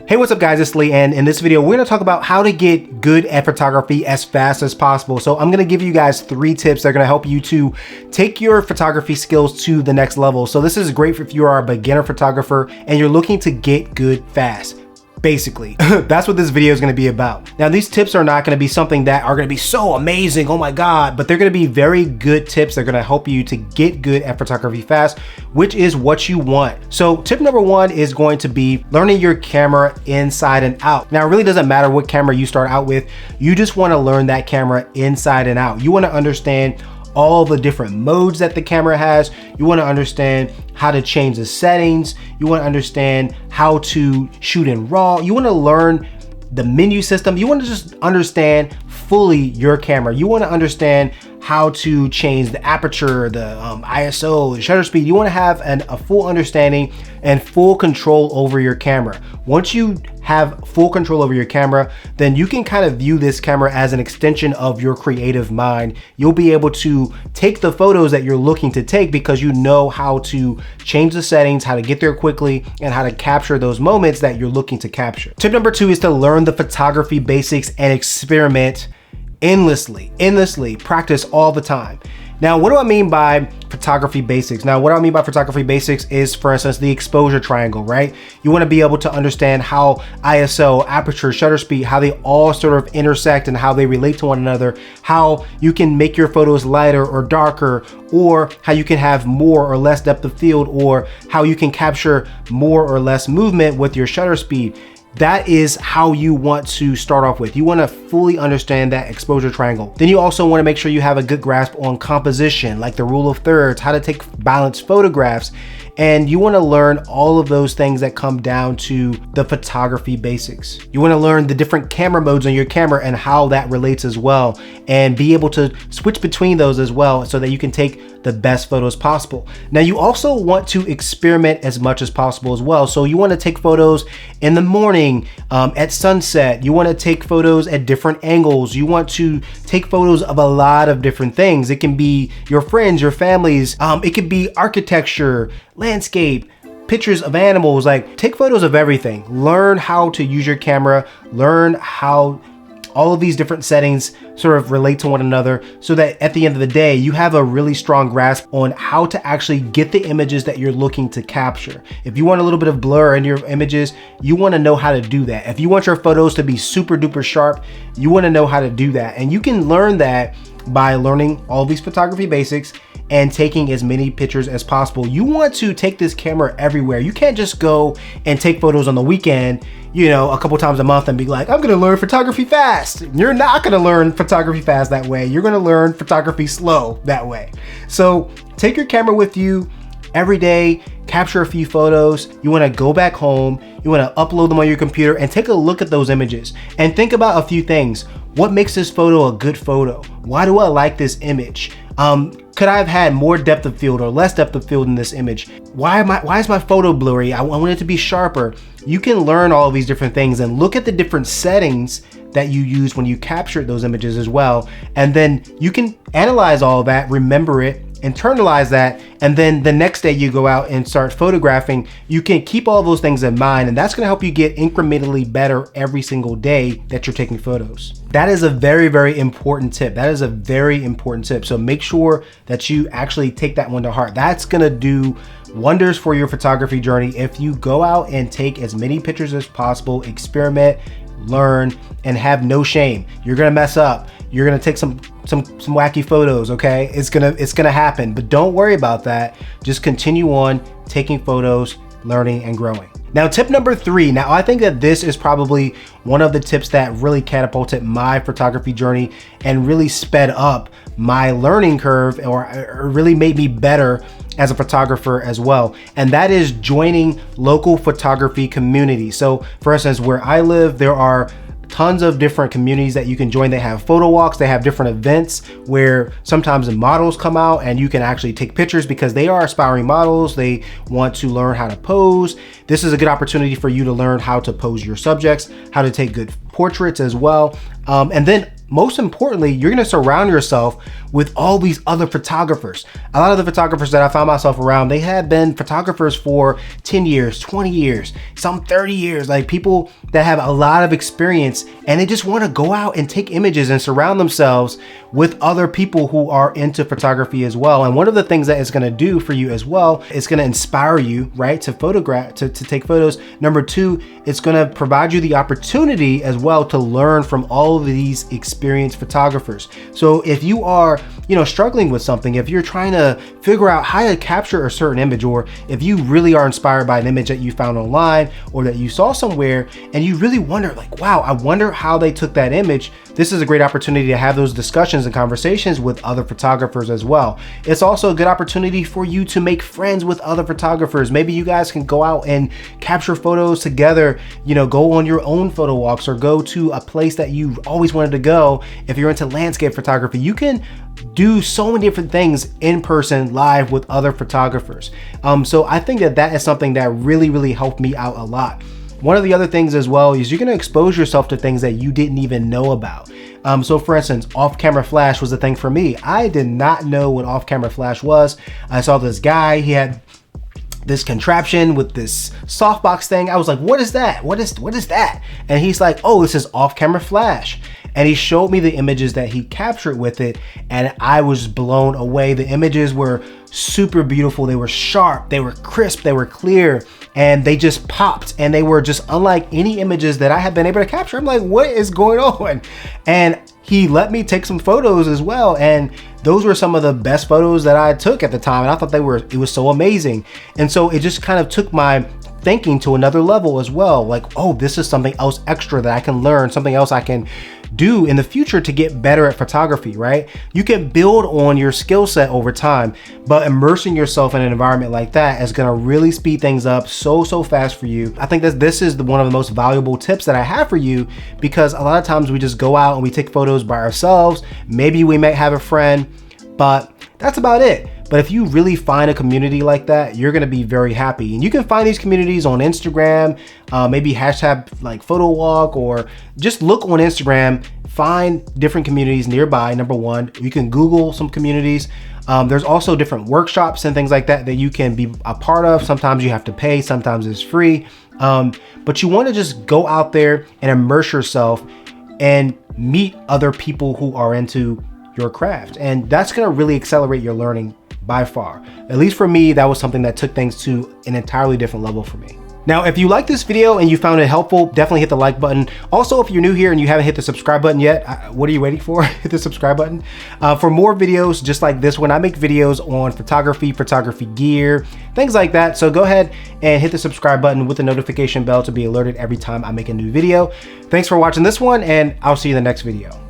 Hey, what's up guys, it's Lee, and in this video we're gonna talk about how to get good at photography as fast as possible. So I'm gonna give you guys 3 tips that are gonna help you to take your photography skills to the next level. So this is great if you are a beginner photographer and you're looking to get good fast. Basically, that's what this video is going to be about. Now, these tips are not going to be something that are going to be so amazing, oh my God, but they're going to be very good tips. They're going to help you to get good at photography fast, which is what you want. So tip number 1 is going to be learning your camera inside and out. Now, it really doesn't matter what camera you start out with. You just want to learn that camera inside and out. You want to understand all the different modes that the camera has. You want to understand how to change the settings. You want to understand how to shoot in RAW. You want to learn the menu system. You want to just understand fully your camera. You want to understand how to change the aperture, the ISO, the shutter speed. You want to have a full understanding and full control over your camera. Once you have full control over your camera, then you can kind of view this camera as an extension of your creative mind. You'll be able to take the photos that you're looking to take because you know how to change the settings, how to get there quickly, and how to capture those moments that you're looking to capture. Tip number 2 is to learn the photography basics and experiment endlessly, practice all the time. Now, what do I mean by photography basics? Now, what I mean by photography basics is, for instance, the exposure triangle, right? You want to be able to understand how ISO, aperture, shutter speed, how they all sort of intersect and how they relate to one another, how you can make your photos lighter or darker, or how you can have more or less depth of field, or how you can capture more or less movement with your shutter speed. That is how you want to start off with. You want to fully understand that exposure triangle. Then you also want to make sure you have a good grasp on composition, like the rule of thirds, how to take balanced photographs. And you want to learn all of those things that come down to the photography basics. You want to learn the different camera modes on your camera and how that relates as well, and be able to switch between those as well so that you can take the best photos possible. Now, you also want to experiment as much as possible as well. So you want to take photos in the morning, at sunset. You want to take photos at different angles. You want to take photos of a lot of different things. It can be your friends, your families. It could be architecture, landscape, pictures of animals. Like, take photos of everything. Learn how to use your camera. Learn how all of these different settings sort of relate to one another, so that at the end of the day, you have a really strong grasp on how to actually get the images that you're looking to capture. If you want a little bit of blur in your images, you want to know how to do that. If you want your photos to be super duper sharp, you want to know how to do that. And you can learn that by learning all these photography basics and taking as many pictures as possible. You want to take this camera everywhere. You can't just go and take photos on the weekend, you know, a couple times a month and be like, I'm gonna learn photography fast. You're not gonna learn photography fast that way. You're gonna learn photography slow that way. So take your camera with you every day, capture a few photos. You wanna go back home, you wanna upload them on your computer and take a look at those images and think about a few things. What makes this photo a good photo? Why do I like this image? Could I have had more depth of field or less depth of field in this image? Why is my photo blurry? I want it to be sharper. You can learn all of these different things and look at the different settings that you use when you capture those images as well. And then you can analyze all of that, remember it, internalize that, and then the next day you go out and start photographing. You can keep all those things in mind, and that's gonna help you get incrementally better every single day that you're taking photos. That is a very, very important tip. That is a very important tip. So make sure that you actually take that one to heart. That's gonna do wonders for your photography journey if you go out and take as many pictures as possible, experiment, learn, and have no shame. You're gonna mess up. You're gonna take some wacky photos, okay? It's gonna happen, but don't worry about that. Just continue on taking photos, learning, and growing. Now, tip number 3. Now, I think that this is probably one of the tips that really catapulted my photography journey and really sped up my learning curve, or really made me better as a photographer as well. And that is joining local photography communities. So for instance, where I live, there are tons of different communities that you can join. They have photo walks, they have different events where sometimes the models come out and you can actually take pictures because they are aspiring models. They want to learn how to pose. This is a good opportunity for you to learn how to pose your subjects, how to take good portraits as well. And then most importantly, you're gonna surround yourself with all these other photographers. A lot of the photographers that I found myself around, they had been photographers for 10 years, 20 years, some 30 years, like people that have a lot of experience, and they just wanna go out and take images and surround themselves with other people who are into photography as well. And one of the things that it's gonna do for you as well, it's gonna inspire you, right, to photograph, to take photos. Number two, it's gonna provide you the opportunity as well to learn from all of these experienced photographers. So if you are, struggling with something, if you're trying to figure out how to capture a certain image, or if you really are inspired by an image that you found online or that you saw somewhere, and you really wonder, like, wow, I wonder how they took that image, this is a great opportunity to have those discussions and conversations with other photographers as well. It's also a good opportunity for you to make friends with other photographers. Maybe you guys can go out and capture photos together, go on your own photo walks, or go to a place that you've always wanted to go. If you're into landscape photography, you can do so many different things in person, live with other photographers. So I think that is something that really helped me out a lot. One of the other things as well is you're gonna expose yourself to things that you didn't even know about. So for instance, off-camera flash was a thing for me. I did not know what off-camera flash was. I saw this guy, he had this contraption with this softbox thing. I was like, what is that? What is that? And he's like, oh, this is off-camera flash. And he showed me the images that he captured with it, and I was blown away. The images were super beautiful. They were sharp, they were crisp, they were clear, and they just popped, and they were just unlike any images that I had been able to capture. I'm like, what is going on? And he let me take some photos as well, and those were some of the best photos that I took at the time, and I thought it was so amazing. And so it just kind of took my thinking to another level as well. Like, oh, this is something else extra that I can learn, something else I can do in the future to get better at photography, right? You can build on your skill set over time, but immersing yourself in an environment like that is gonna really speed things up so fast for you. I think that this is one of the most valuable tips that I have for you, because a lot of times we just go out and we take photos by ourselves. Maybe we might have a friend, but that's about it. But if you really find a community like that, you're gonna be very happy. And you can find these communities on Instagram, maybe hashtag like photo walk, or just look on Instagram, find different communities nearby. Number one, you can Google some communities. There's also different workshops and things like that that you can be a part of. Sometimes you have to pay, sometimes it's free. But you wanna just go out there and immerse yourself and meet other people who are into your craft. And that's gonna really accelerate your learning by far. At least for me, that was something that took things to an entirely different level for me. Now, if you like this video and you found it helpful, definitely hit the like button. Also, if you're new here and you haven't hit the subscribe button yet, what are you waiting for? Hit the subscribe button. For more videos just like this one, I make videos on photography gear, things like that. So go ahead and hit the subscribe button with the notification bell to be alerted every time I make a new video. Thanks for watching this one, and I'll see you in the next video.